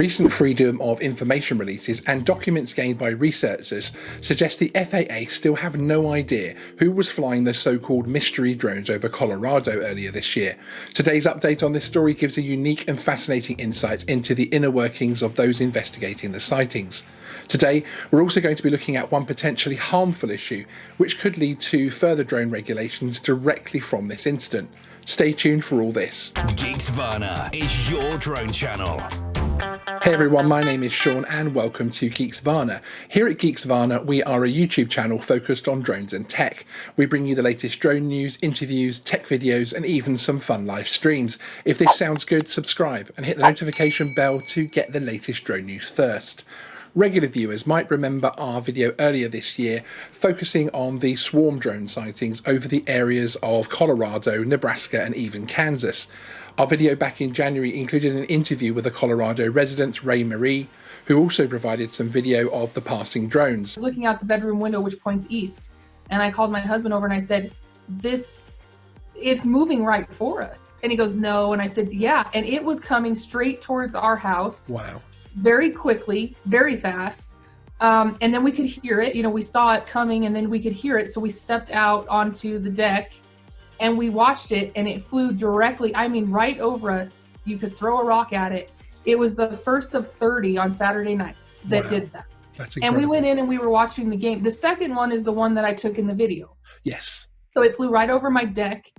Recent Freedom of Information releases and documents gained by researchers suggest the FAA still have no idea who was flying the so-called mystery drones over Colorado earlier this year. Today's update on this story gives a unique and fascinating insight into the inner workings of those investigating the sightings. Today, we're also going to be looking at one potentially harmful issue, which could lead to further drone regulations directly from this incident. Stay tuned for all this. Geeksvana is your drone channel. Hey everyone, my name is Sean and welcome to Geeksvana. Here at Geeksvana, we are a YouTube channel focused on drones and tech. We bring you the latest drone news, interviews, tech videos, and even some fun live streams. If this sounds good, subscribe and hit the notification bell to get the latest drone news first. Regular viewers might remember our video earlier this year focusing on the swarm drone sightings over the areas of Colorado, Nebraska, and even Kansas. Our video back in January included an interview with a Colorado resident, Ray Marie, who also provided some video of the passing drones. Looking out the bedroom window, which points east, and I called my husband over and I said, it's moving right for us. And he goes, no. And I said, yeah. And it was coming straight towards our house. Wow. Very quickly, very fast. And then we could hear it. We saw it coming and then we could hear it. So we stepped out onto the deck and we watched it, and it flew directly, right over us. You could throw a rock at it. It was the first of 30 on Saturday night that did that. That's incredible. And we went in and we were watching the game. The second one is the one that I took in the video. Yes. So it flew right over my deck,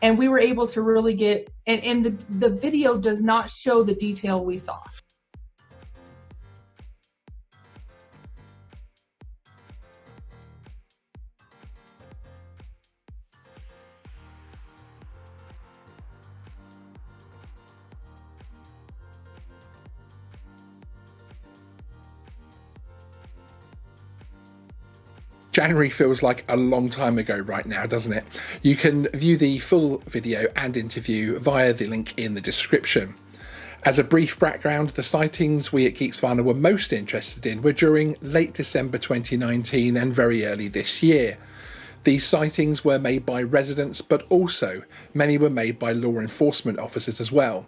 and we were able to really get, and the video does not show the detail we saw. January feels like a long time ago right now, doesn't it? You can view the full video and interview via the link in the description. As a brief background, the sightings we at Geeksvana were most interested in were during late December 2019 and very early this year. These sightings were made by residents, but also many were made by law enforcement officers as well.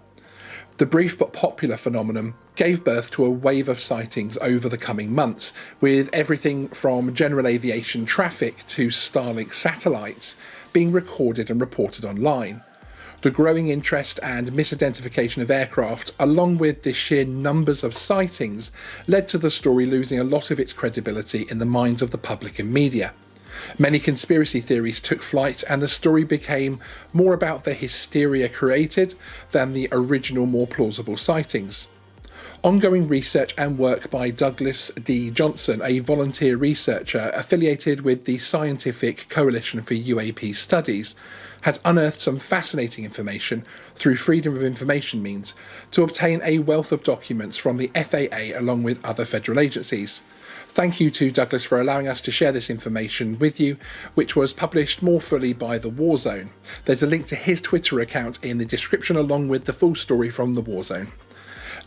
The brief but popular phenomenon gave birth to a wave of sightings over the coming months, with everything from general aviation traffic to Starlink satellites being recorded and reported online. The growing interest and misidentification of aircraft, along with the sheer numbers of sightings, led to the story losing a lot of its credibility in the minds of the public and media. Many conspiracy theories took flight, and the story became more about the hysteria created than the original, more plausible sightings. Ongoing research and work by Douglas D. Johnson, a volunteer researcher affiliated with the Scientific Coalition for UAP Studies, has unearthed some fascinating information through Freedom of Information means to obtain a wealth of documents from the FAA along with other federal agencies. Thank you to Douglas for allowing us to share this information with you, which was published more fully by The War Zone. There's a link to his Twitter account in the description along with the full story from The War Zone.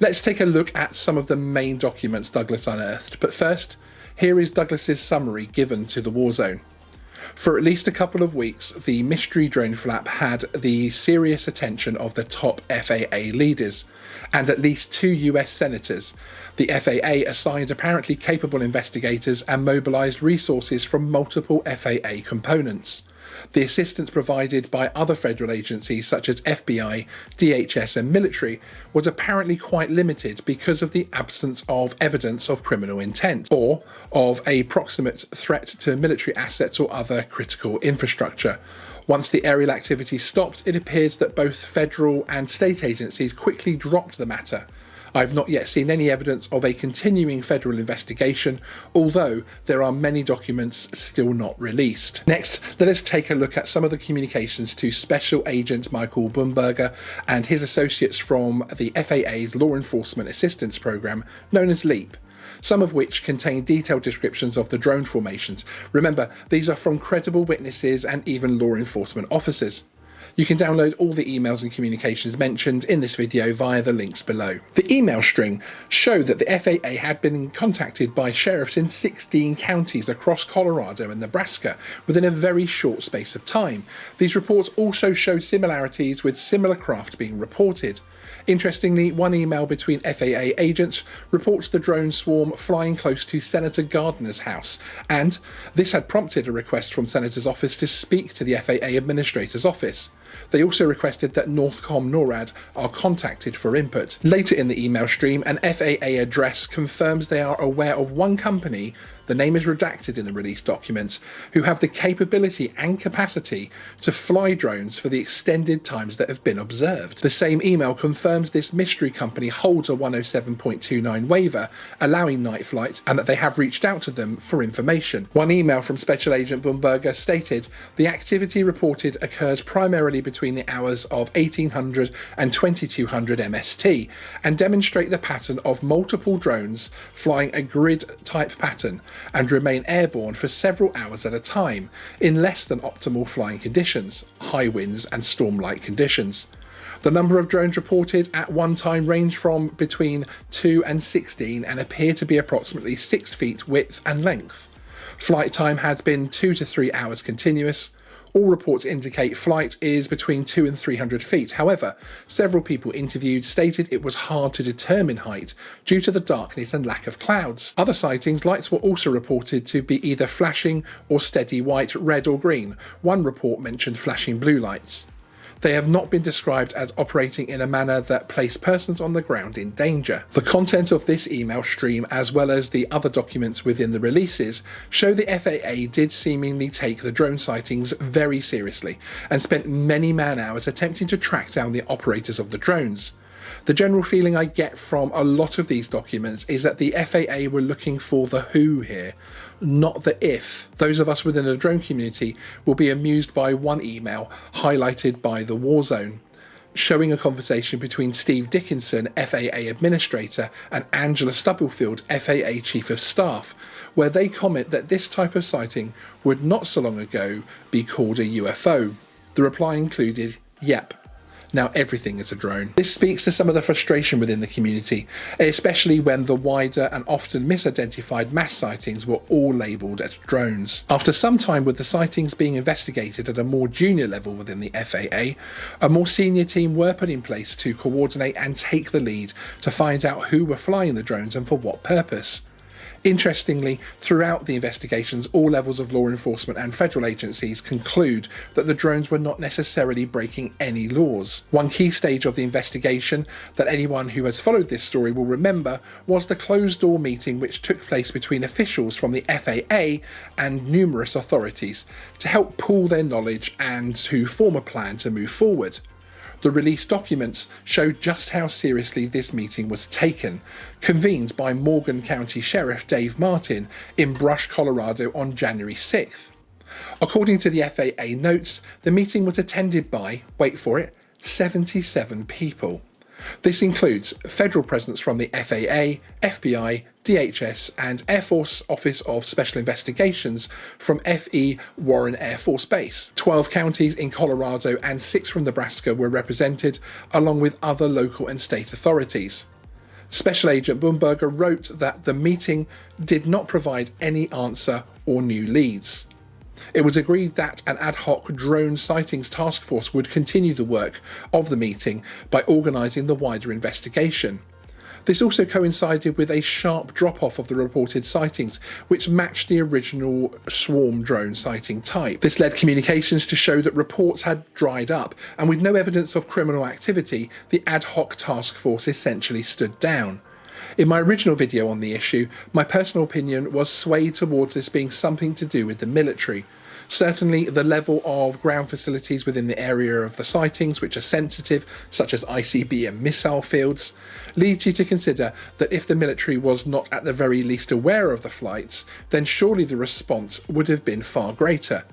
Let's take a look at some of the main documents Douglas unearthed, but first, here is Douglas's summary given to The War Zone. For at least a couple of weeks, the mystery drone flap had the serious attention of the top FAA leaders and at least 2 US senators. The FAA assigned apparently capable investigators and mobilised resources from multiple FAA components. The assistance provided by other federal agencies such as FBI, DHS and military was apparently quite limited because of the absence of evidence of criminal intent or of a proximate threat to military assets or other critical infrastructure. Once the aerial activity stopped, it appears that both federal and state agencies quickly dropped the matter. I've not yet seen any evidence of a continuing federal investigation, although there are many documents still not released. Next, let us take a look at some of the communications to Special Agent Michael Bumberger and his associates from the FAA's Law Enforcement Assistance Program, known as LEAP, some of which contain detailed descriptions of the drone formations. Remember, these are from credible witnesses and even law enforcement officers. You can download all the emails and communications mentioned in this video via the links below. The email string showed that the FAA had been contacted by sheriffs in 16 counties across Colorado and Nebraska within a very short space of time. These reports also show similarities with similar craft being reported. Interestingly, one email between FAA agents reports the drone swarm flying close to Senator Gardner's house, and this had prompted a request from Senator's office to speak to the FAA Administrator's office. They also requested that Northcom NORAD are contacted for input. Later in the email stream, an FAA address confirms they are aware of one company, the name is redacted in the release documents, who have the capability and capacity to fly drones for the extended times that have been observed. The same email confirms this mystery company holds a 107.29 waiver allowing night flight, and that they have reached out to them for information. One email from Special Agent Bumberger stated, the activity reported occurs primarily between the hours of 1800 and 2200 MST, and demonstrate the pattern of multiple drones flying a grid type pattern and remain airborne for several hours at a time in less than optimal flying conditions, high winds and storm-like conditions. The number of drones reported at one time range from between 2 and 16 and appear to be approximately 6 feet width and length. Flight time has been 2 to 3 hours continuous. All reports indicate flight is between 2 and 300 feet. However, several people interviewed stated it was hard to determine height due to the darkness and lack of clouds. Other sightings, lights were also reported to be either flashing or steady white, red or green. One report mentioned flashing blue lights. They have not been described as operating in a manner that placed persons on the ground in danger. The content of this email stream, as well as the other documents within the releases, show the FAA did seemingly take the drone sightings very seriously and spent many man-hours attempting to track down the operators of the drones. The general feeling I get from a lot of these documents is that the FAA were looking for the who here, not the if. Those of us within the drone community will be amused by one email highlighted by the Warzone, showing a conversation between Steve Dickinson, FAA Administrator, and Angela Stubblefield, FAA Chief of Staff, where they comment that this type of sighting would not so long ago be called a UFO. The reply included, "Yep. Now everything is a drone." This speaks to some of the frustration within the community, especially when the wider and often misidentified mass sightings were all labelled as drones. After some time with the sightings being investigated at a more junior level within the FAA, a more senior team were put in place to coordinate and take the lead to find out who were flying the drones and for what purpose. Interestingly, throughout the investigations, all levels of law enforcement and federal agencies conclude that the drones were not necessarily breaking any laws. One key stage of the investigation that anyone who has followed this story will remember was the closed-door meeting which took place between officials from the FAA and numerous authorities to help pool their knowledge and to form a plan to move forward. The released documents show just how seriously this meeting was taken, convened by Morgan County Sheriff Dave Martin in Brush, Colorado on January 6th. According to the FAA notes, the meeting was attended by, wait for it, 77 people. This includes federal presence from the FAA, FBI, DHS and Air Force Office of Special Investigations from F.E. Warren Air Force Base. 12 counties in Colorado and 6 from Nebraska were represented, along with other local and state authorities. Special Agent Bumberger wrote that the meeting did not provide any answer or new leads. It was agreed that an ad hoc drone sightings task force would continue the work of the meeting by organising the wider investigation. This also coincided with a sharp drop-off of the reported sightings, which matched the original swarm drone sighting type. This led communications to show that reports had dried up, and with no evidence of criminal activity, the ad hoc task force essentially stood down. In my original video on the issue, my personal opinion was swayed towards this being something to do with the military. Certainly, the level of ground facilities within the area of the sightings, which are sensitive, such as ICB and missile fields, leads you to consider that if the military was not at the very least aware of the flights, then surely the response would have been far greater.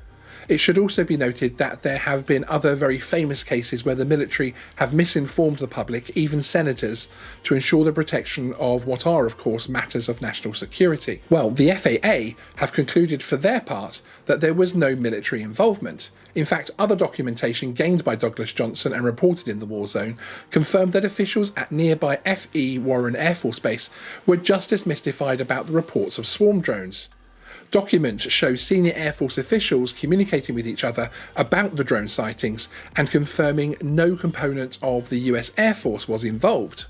It should also be noted that there have been other very famous cases where the military have misinformed the public, even senators, to ensure the protection of what are, of course, matters of national security. Well, the FAA have concluded for their part that there was no military involvement. In fact, other documentation gained by Douglas Johnson and reported in the Warzone confirmed that officials at nearby F.E. Warren Air Force Base were just as mystified about the reports of swarm drones. Documents show senior Air Force officials communicating with each other about the drone sightings and confirming no component of the US Air Force was involved.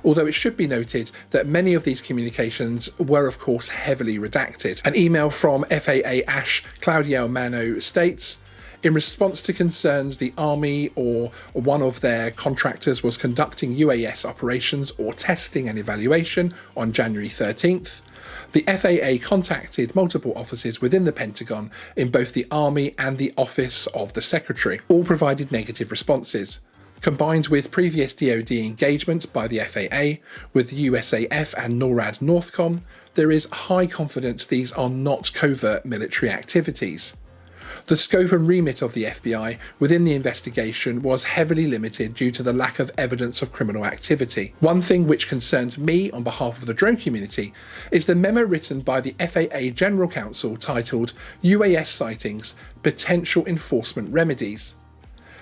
Although it should be noted that many of these communications were of course heavily redacted. An email from FAA Ash Claudio Mano states, in response to concerns the Army or one of their contractors was conducting UAS operations or testing and evaluation on January 13th, the FAA contacted multiple offices within the Pentagon in both the Army and the Office of the Secretary. All provided negative responses. Combined with previous DoD engagement by the FAA with USAF and NORAD Northcom, there is high confidence these are not covert military activities. The scope and remit of the FBI within the investigation was heavily limited due to the lack of evidence of criminal activity. One thing which concerns me on behalf of the drone community is the memo written by the FAA General Counsel titled UAS Sightings, Potential Enforcement Remedies.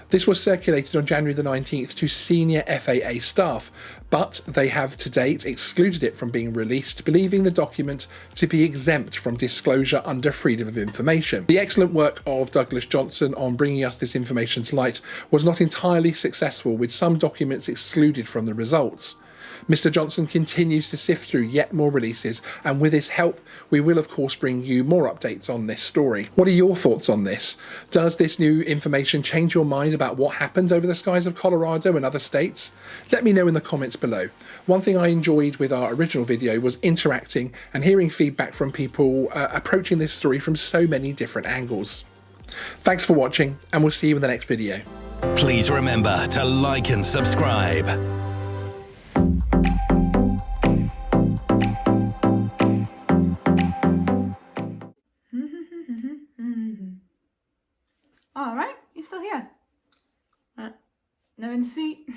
This was circulated on January the 19th to senior FAA staff, but they have to date excluded it from being released, believing the document to be exempt from disclosure under Freedom of Information. The excellent work of Douglas Johnson on bringing us this information to light was not entirely successful, with some documents excluded from the results. Mr. Johnson continues to sift through yet more releases, and with his help, we will of course bring you more updates on this story. What are your thoughts on this? Does this new information change your mind about what happened over the skies of Colorado and other states? Let me know in the comments below. One thing I enjoyed with our original video was interacting and hearing feedback from people approaching this story from so many different angles. Thanks for watching, and we'll see you in the next video. Please remember to like and subscribe. All right, you're still here. No in the seat.